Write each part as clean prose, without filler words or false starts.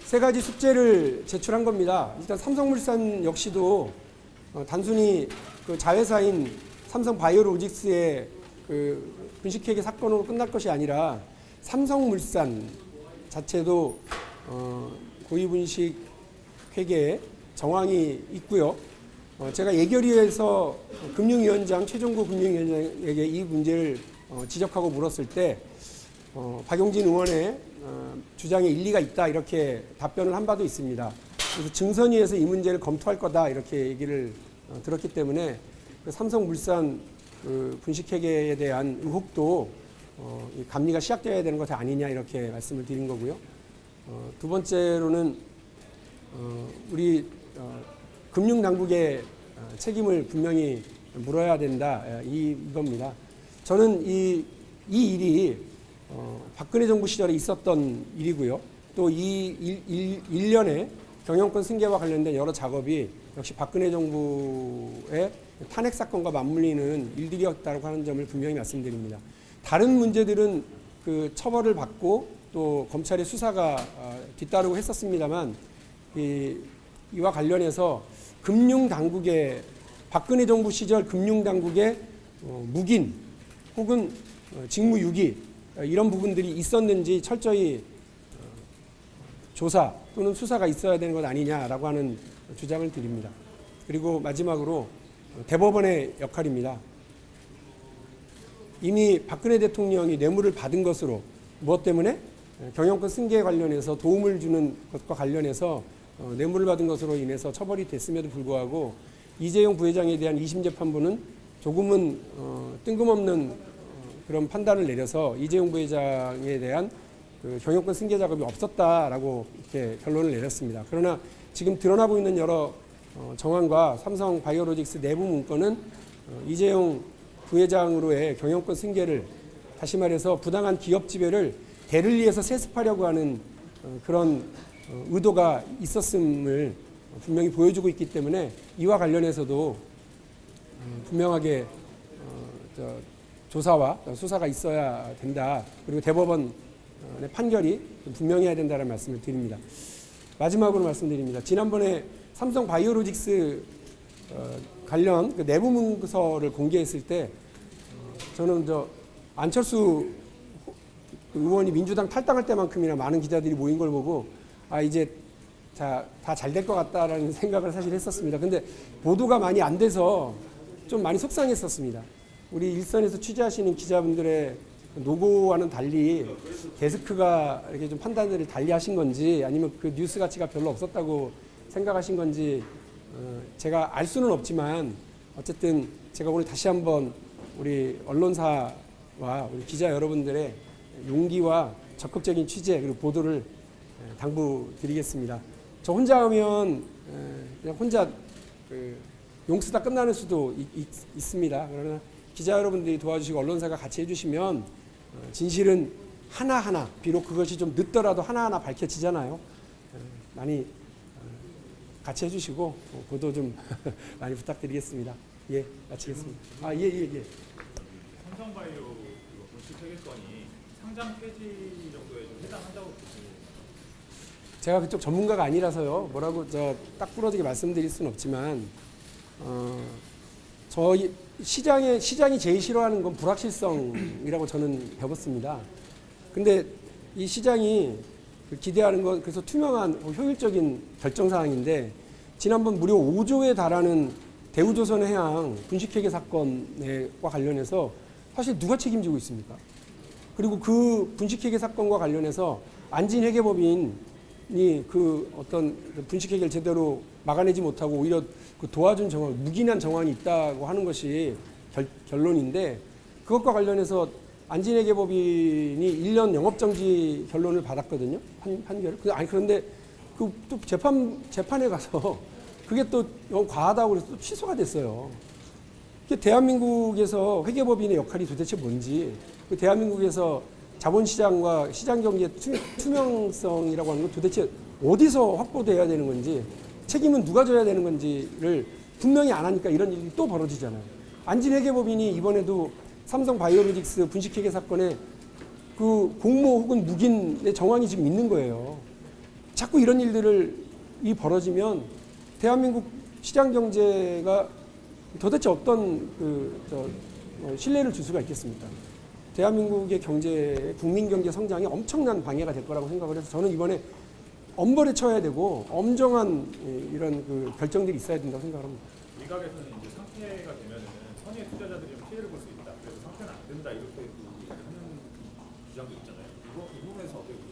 세 가지 숙제를 제출한 겁니다. 일단 삼성물산 역시도 단순히 그 자회사인 삼성바이오로직스의 그 분식회계 사건으로 끝날 것이 아니라 삼성물산 자체도 고위분식 회계에 정황이 있고요. 제가 예결위에서 금융위원장 최종구 금융위원장에게 이 문제를 지적하고 물었을 때 박용진 의원의 주장에 일리가 있다 이렇게 답변을 한 바도 있습니다. 그래서 증선위에서 이 문제를 검토할 거다 이렇게 얘기를 들었기 때문에 그 삼성물산 그 분식회계에 대한 의혹도 감리가 시작되어야 되는 것이 아니냐 이렇게 말씀을 드린 거고요. 두 번째로는 우리 금융당국의 책임을 분명히 물어야 된다 이겁니다. 저는 이 일이 박근혜 정부 시절에 있었던 일이고요. 또 이 일련의 경영권 승계와 관련된 여러 작업이 역시 박근혜 정부의 탄핵 사건과 맞물리는 일들이었다고 하는 점을 분명히 말씀드립니다. 다른 문제들은 그 처벌을 받고 또 검찰의 수사가 뒤따르고 했었습니다만 이와 관련해서 금융당국의 박근혜 정부 시절 금융당국의 묵인 혹은 직무유기 이런 부분들이 있었는지 철저히 조사 또는 수사가 있어야 되는 것 아니냐라고 하는 주장을 드립니다. 그리고 마지막으로 대법원의 역할입니다. 이미 박근혜 대통령이 뇌물을 받은 것으로 무엇 때문에 경영권 승계에 관련해서 도움을 주는 것과 관련해서 뇌물을 받은 것으로 인해서 처벌이 됐음에도 불구하고 이재용 부회장에 대한 2심 재판부는 조금은 뜬금없는 그런 판단을 내려서 이재용 부회장에 대한 그 경영권 승계 작업이 없었다라고 이렇게 결론을 내렸습니다. 그러나 지금 드러나고 있는 여러 정황과 삼성 바이오로직스 내부 문건은 이재용 부회장으로의 경영권 승계를 다시 말해서 부당한 기업 지배를 대를 이해서 세습하려고 하는 그런 의도가 있었음을 분명히 보여주고 있기 때문에 이와 관련해서도 분명하게 조사와 수사가 있어야 된다. 그리고 대법원의 판결이 분명해야 된다는 말씀을 드립니다. 마지막으로 말씀드립니다. 지난번에 삼성 바이오로직스 관련 그 내부 문서를 공개했을 때 저는 안철수 의원이 민주당 탈당할 때만큼이나 많은 기자들이 모인 걸 보고 이제 다 잘 될 것 같다라는 생각을 사실 했었습니다. 근데 보도가 많이 안 돼서 좀 많이 속상했었습니다. 우리 일선에서 취재하시는 기자분들의 노고와는 달리 데스크가 이렇게 좀 판단을 달리 하신 건지 아니면 그 뉴스 가치가 별로 없었다고 생각하신 건지 제가 알 수는 없지만 어쨌든 제가 오늘 다시 한번 우리 언론사와 우리 기자 여러분들의 용기와 적극적인 취재 그리고 보도를 당부드리겠습니다. 저 혼자 하면 그냥 혼자 용쓰다 끝나는 수도 있습니다. 그러나 기자 여러분들이 도와주시고 언론사가 같이 해주시면 진실은 하나하나 비록 그것이 좀 늦더라도 하나하나 밝혀지잖아요. 많이 같이 해주시고 보도 좀 많이 부탁드리겠습니다. 예, 마치겠습니다. 예. 삼성바이오 분식회계건이 상장 폐지 정도에 좀 해당한다고 보시나요? 제가 그쪽 전문가가 아니라서요. 뭐라고 딱 부러지게 말씀드릴 수는 없지만 저희 시장이 제일 싫어하는 건 불확실성이라고 저는 배웠습니다. 근데 이 시장이 기대하는 건 그래서 투명한 효율적인 결정 사항인데 지난번 무려 5조에 달하는 대우조선해양 분식회계 사건과 관련해서 사실 누가 책임지고 있습니까? 그리고 그 분식회계 사건과 관련해서 안진회계법인이 그 어떤 분식회계를 제대로 막아내지 못하고 오히려 그 도와준 정황, 묵인한 정황이 있다고 하는 것이 결론인데 그것과 관련해서 안진회계법인이 1년 영업정지 결론을 받았거든요. 판결을. 그런데 그 또 재판에 가서 그게 또 과하다고 그래서 또 취소가 됐어요. 대한민국에서 회계법인의 역할이 도대체 뭔지, 그 대한민국에서 자본시장과 시장경제의 투명성이라고 하는 건 도대체 어디서 확보돼야 되는 건지, 책임은 누가 져야 되는 건지를 분명히 안 하니까 이런 일이 또 벌어지잖아요. 안진회계법인이 이번에도 삼성 바이오로직스 분식회계 사건에 그 공모 혹은 묵인의 정황이 지금 있는 거예요. 자꾸 이런 일들이 벌어지면 대한민국 시장 경제가 도대체 어떤 신뢰를 줄 수가 있겠습니까? 대한민국의 경제, 국민 경제 성장에 엄청난 방해가 될 거라고 생각을 해서 저는 이번에 엄벌에 쳐야 되고 엄정한 이런 그 결정들이 있어야 된다고 생각합니다. 일각에서는 이제 상폐가 되면은 선의의 투자자들이 좀 피해를 볼 수 있다. 그래서 상폐는 안 된다 이렇게 하는 주장도 있잖아요. 이 부분에서 어떻게 보세요?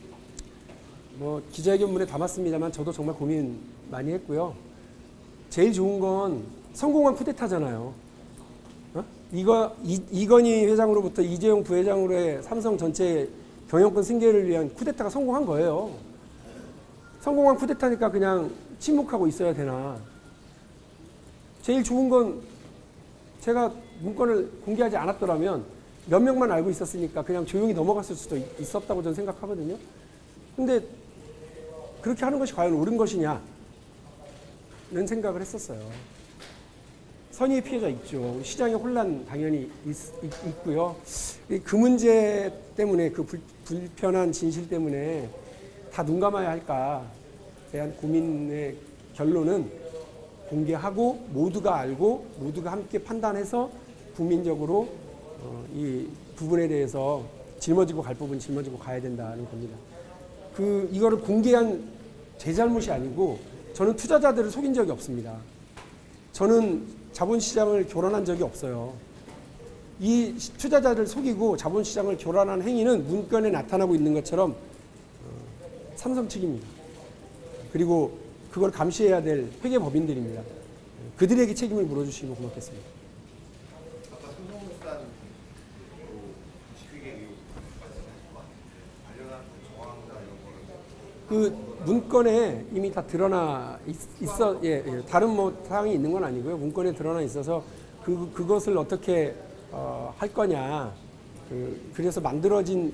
뭐 기자회견문에 담았습니다만 저도 정말 고민 많이 했고요. 제일 좋은 건 성공한 쿠데타잖아요. 이건희 회장으로부터 이재용 부회장으로의 삼성 전체 경영권 승계를 위한 쿠데타가 성공한 거예요. 성공한 쿠데타니까 그냥 침묵하고 있어야 되나. 제일 좋은 건 제가 문건을 공개하지 않았더라면 몇 명만 알고 있었으니까 그냥 조용히 넘어갔을 수도 있었다고 저는 생각하거든요. 근데 그렇게 하는 것이 과연 옳은 것이냐는 생각을 했었어요. 선의의 피해가 있죠. 시장의 혼란 당연히 있고요. 그 문제 때문에 그 불편한 진실 때문에 다 눈 감아야 할까 대한 고민의 결론은 공개하고 모두가 알고 모두가 함께 판단해서 국민적으로 이 부분에 대해서 짊어지고 갈 부분 짊어지고 가야 된다는 겁니다. 이거를 공개한 제 잘못이 아니고 저는 투자자들을 속인 적이 없습니다. 저는 자본시장을 교란한 적이 없어요. 이 투자자들을 속이고 자본시장을 교란한 행위는 문건에 나타나고 있는 것처럼 삼성 측입니다. 그리고 그걸 감시해야 될 회계법인들입니다. 그들에게 책임을 물어주시면 고맙겠습니다. 아까 삼성물산 주식회계 관련한 정황이나 이런 거는 그 문건에 이미 다 드러나 있어, 다른 뭐 사항이 있는 건 아니고요. 문건에 드러나 있어서 그것을 어떻게 할 거냐. 그래서 만들어진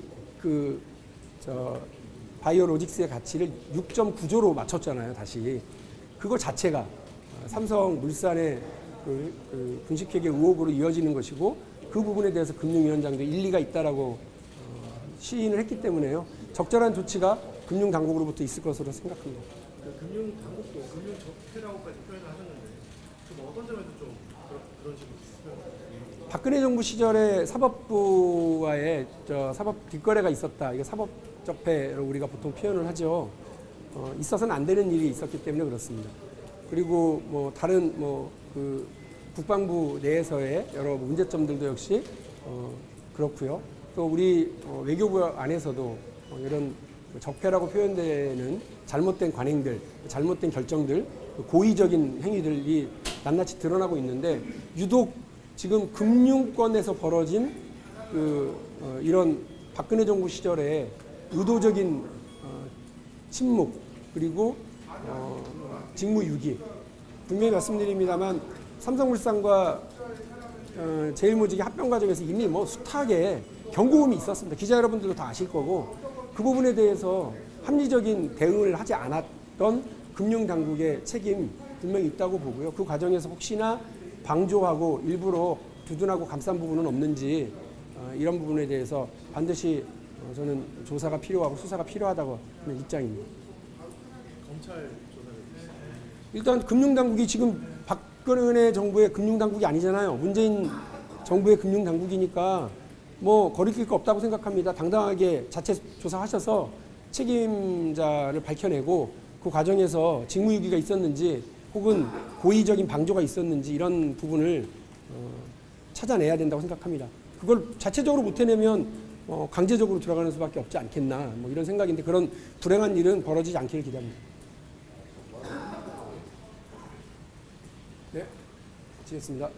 바이오로직스의 가치를 6.9조로 맞췄잖아요, 다시. 그거 자체가 삼성물산의 분식회계 의혹으로 이어지는 것이고 그 부분에 대해서 금융위원장도 일리가 있다라고 시인을 했기 때문에요. 적절한 조치가 금융당국으로부터 있을 것으로 생각합니다. 금융당국도 금융적폐라고까지 표현을 하셨는데 좀 어떤 점에서 좀 그런 식으로 표현을 박근혜 정부 시절에 사법부와의 사법 뒷거래가 있었다. 이거 사법적폐로 우리가 보통 표현을 하죠. 있어서는 안 되는 일이 있었기 때문에 그렇습니다. 그리고 뭐 다른 국방부 내에서의 여러 문제점들도 역시 그렇고요. 또 우리 외교부 안에서도 이런 적폐라고 표현되는 잘못된 관행들, 잘못된 결정들, 고의적인 행위들이 낱낱이 드러나고 있는데 유독 지금 금융권에서 벌어진 이런 박근혜 정부 시절에 의도적인 침묵 그리고 직무유기 분명히 말씀드립니다만 삼성물산과 제일모직이 합병 과정에서 이미 뭐 숱하게 경고음이 있었습니다. 기자 여러분들도 다 아실 거고 그 부분에 대해서 합리적인 대응을 하지 않았던 금융당국의 책임 분명히 있다고 보고요. 그 과정에서 혹시나 방조하고 일부러 두둔하고 감싼 부분은 없는지 이런 부분에 대해서 반드시 저는 조사가 필요하고 수사가 필요하다고 하는 입장입니다. 검찰 조사를 일단 금융당국이 지금 박근혜 정부의 금융당국이 아니잖아요. 문재인 정부의 금융당국이니까 뭐 거리낄 거 없다고 생각합니다. 당당하게 자체 조사하셔서 책임자를 밝혀내고 그 과정에서 직무유기가 있었는지 혹은 고의적인 방조가 있었는지 이런 부분을 찾아내야 된다고 생각합니다. 그걸 자체적으로 못 해내면 강제적으로 들어가는 수밖에 없지 않겠나 뭐 이런 생각인데 그런 불행한 일은 벌어지지 않기를 기대합니다. 네, 마치겠습니다.